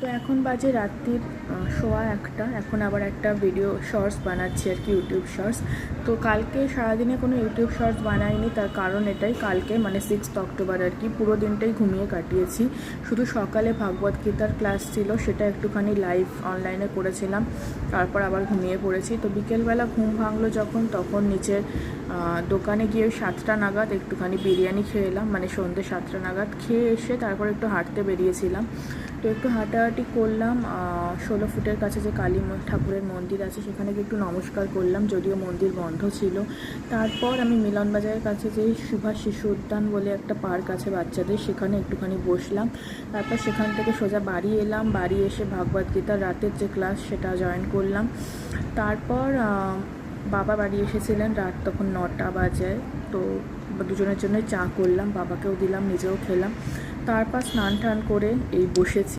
তো এখন বাজে রাত্রির 1:15। এখন আবার একটা ভিডিও শর্টস বানাচ্ছি আর কি, ইউটিউব শর্টস। তো কালকে সারাদিনে কোনো ইউটিউব শর্টস বানাইনি, তার কারণ এটাই, কালকে মানে 6 অক্টোবর আর কি পুরো দিনটাই ঘুমিয়ে কাটিয়েছি। শুধু সকালে ভাগবত গীতার ক্লাস ছিল, সেটা একটুখানি লাইভ অনলাইনে করেছিলাম, তারপর আবার ঘুমিয়ে পড়েছি। তো বিকেলবেলা ঘুম ভাঙলো যখন, তখন নিচের দোকানে গিয়ে 7টা নাগাদ একটুখানি বিরিয়ানি খেয়ে এলাম, মানে সন্ধ্যে 7টা নাগাদ খেয়ে এসে তারপর একটু হাঁটতে বেরিয়েছিলাম। তো একটু হাঁটাহাঁটি করলাম, 16 ফুটের কাছে যে কালী ঠাকুরের মন্দির আছে সেখানে গিয়ে একটু নমস্কার করলাম, যদিও মন্দির বন্ধ ছিল। তারপর আমি মিলন বাজারের কাছে যে সুভাষ শিশু উদ্যান বলে একটা পার্ক আছে বাচ্চাদের, সেখানে একটুখানি বসলাম। তারপর সেখান থেকে সোজা বাড়ি এলাম, বাড়ি এসে ভাগবত গীতার রাতের যে ক্লাস সেটা জয়েন করলাম। তারপর বাবা বাড়ি এসেছিলেন, রাত তখন 9টা বাজে। তো দুজনের জন্য চা করলাম, বাবাকেও দিলাম, নিজেও খেলাম। তারপর স্নান টান করে এই বসেছি।